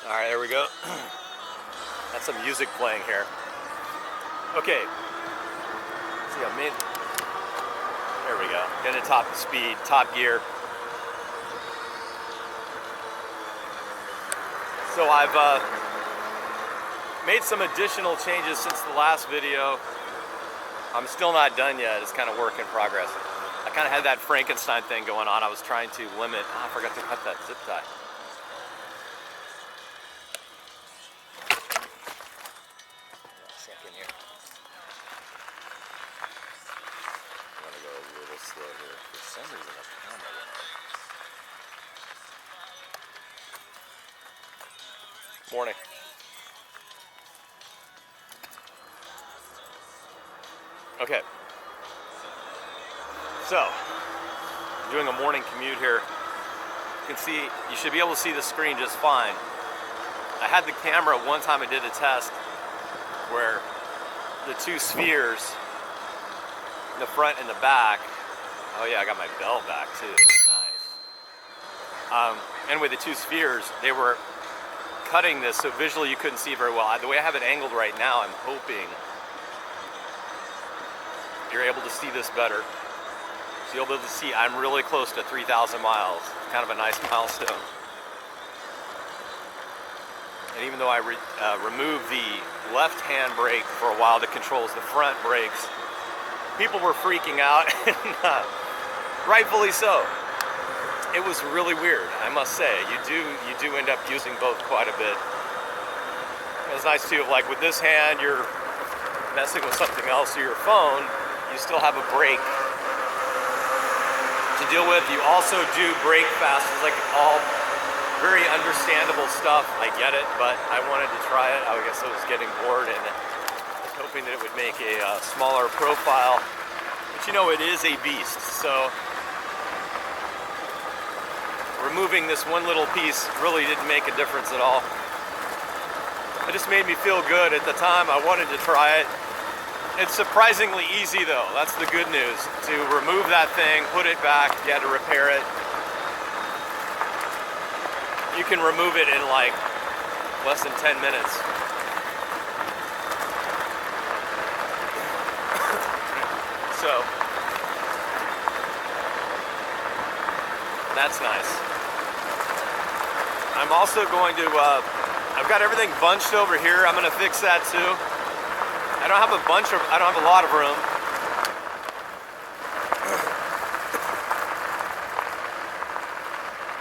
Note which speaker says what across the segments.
Speaker 1: All right, there we go. That's some music playing here. Okay. See, I'm in. There we go. Getting to top speed, top gear. So I've made some additional changes since the last video. I'm still not done yet. It's kind of work in progress. I kind of had that Frankenstein thing going on. I was trying to limit. I forgot to cut that zip tie. Second here. I'm gonna go a little slow here. For some reason, the camera went on. Morning. Okay. So, I'm doing a morning commute here. You can see, you should be able to see the screen just fine. I had the camera one time I did a test where the two spheres, the front and the back, oh yeah, I got my bell back too, nice. Anyway, the two spheres, they were cutting this so visually you couldn't see very well. The way I have it angled right now, I'm hoping you're able to see this better. So you'll be able to see I'm really close to 3,000 miles. Kind of a nice milestone. And even though I removed the left hand brake for a while that controls the front brakes, people were freaking out, and rightfully so. It was really weird, I must say. You do end up using both quite a bit. It was nice too, like with this hand, you're messing with something else, or your phone, you still have a brake to deal with. You also do brake fast. It's like all very understandable stuff. I get it, but I wanted to try it. I guess I was getting bored and hoping that it would make a smaller profile. But you know, it is a beast. So removing this one little piece really didn't make a difference at all. It just made me feel good at the time. I wanted to try it. It's surprisingly easy though, that's the good news. To remove that thing, put it back, you had to repair it. You can remove it in like less than 10 minutes. So, that's nice. I'm also going to, I've got everything bunched over here. I'm gonna fix that too. I don't have a lot of room.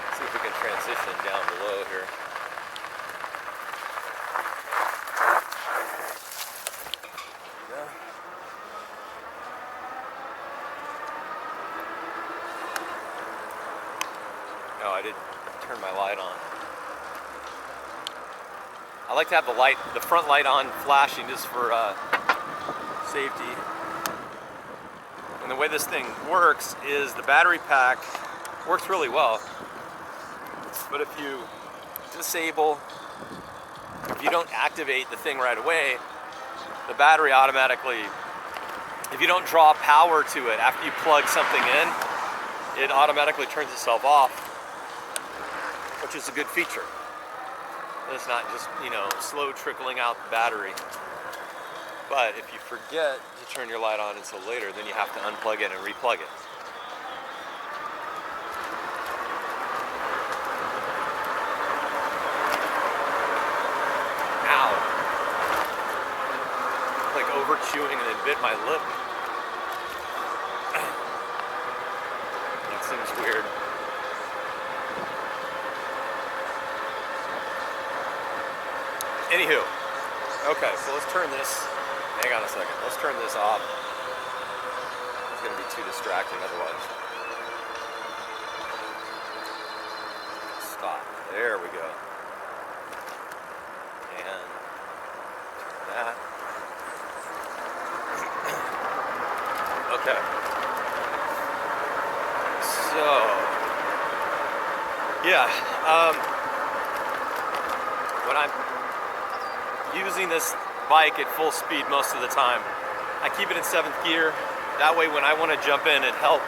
Speaker 1: Let's see if we can transition down below here. Yeah. No, I did turn my light on. I like to have the front light on flashing just for safety. And the way this thing works is the battery pack works really well. But if you disable, if you don't activate the thing right away, the battery automatically, if you don't draw power to it after you plug something in, it automatically turns itself off, which is a good feature. It's not just, you know, slow trickling out the battery. But if you forget to turn your light on until later, then you have to unplug it and replug it. Ow! Like over chewing and it bit my lip. That seems weird. Anywho, okay, so let's turn this, hang on a second, let's turn this off. It's going to be too distracting otherwise. Stop, there we go. And that. Okay. So, yeah, when I'm using this bike at full speed most of the time, I keep it in 7th gear. That way when I want to jump in and help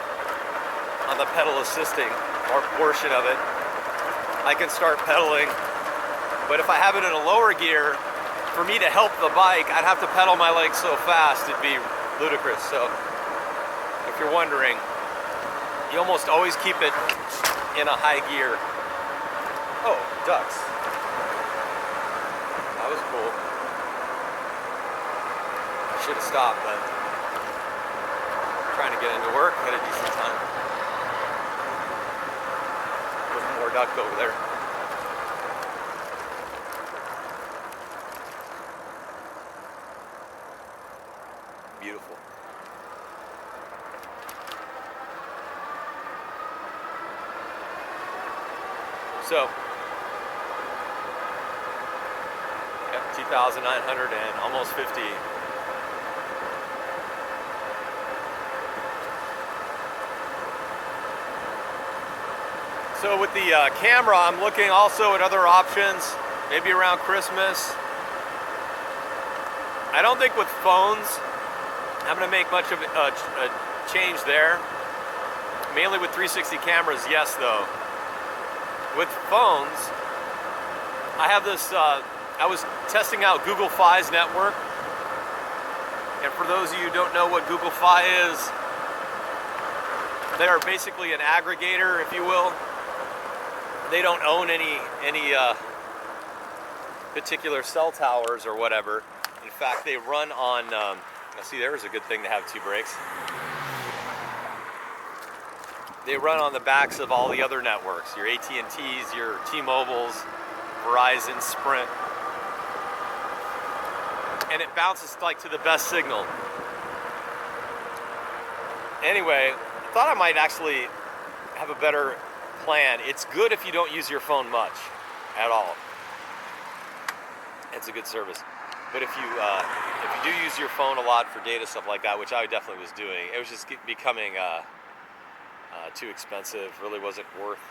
Speaker 1: on the pedal assisting or portion of it, I can start pedaling But if I have it in a lower gear, for me to help the bike, I'd have to pedal my legs so fast, it'd be ludicrous. So if you're wondering, you almost always keep it in a high gear. Oh, ducks. That was cool. I should have stopped, but I'm trying to get into work at a decent time. There's more duck over there. Beautiful. So, yep, 2,900 and almost 50. So with the camera, I'm looking also at other options, maybe around Christmas. I don't think with phones, I'm going to make much of a change there. Mainly with 360 cameras, yes though. With phones, I have this, I was testing out Google Fi's network. And for those of you who don't know what Google Fi is, they are basically an aggregator, if you will. They don't own any particular cell towers or whatever. In fact, they run on, see, there was a good thing to have two brakes. They run on the backs of all the other networks, your AT&Ts, your T-Mobiles, Verizon, Sprint. And it bounces like to the best signal. Anyway, I thought I might actually have a better plan. It's good if you don't use your phone much at all. It's a good service. But if you do use your phone a lot for data, stuff like that, which I definitely was doing, it was just becoming too expensive. Really wasn't worth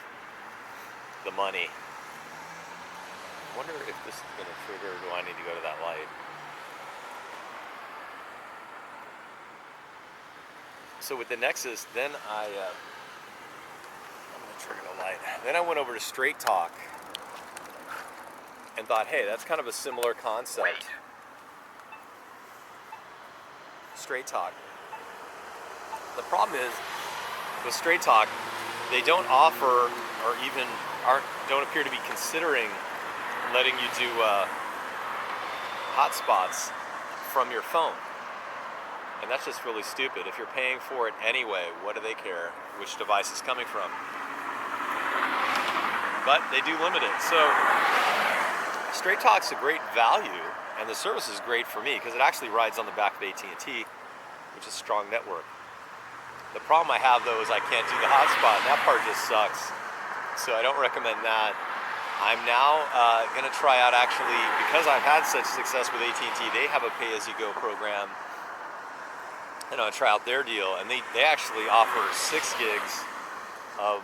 Speaker 1: the money. I wonder if this is going to trigger, or do I need to go to that light? So with the Nexus, then I'm going to trigger the light. Then I went over to Straight Talk and thought, hey, that's kind of a similar concept.
Speaker 2: Wait.
Speaker 1: Straight Talk. The problem is, with Straight Talk, they don't offer, or even don't appear to be considering letting you do hotspots from your phone. And that's just really stupid. If you're paying for it anyway, what do they care which device is coming from? But they do limit it. So Straight Talk's a great value, and the service is great for me because it actually rides on the back of AT&T, which is a strong network. The problem I have though is I can't do the hotspot, and that part just sucks. So I don't recommend that. I'm now going to try out, actually, because I've had such success with AT&T, they have a pay-as-you-go program. And I'll try out their deal, and they actually offer 6 gigs of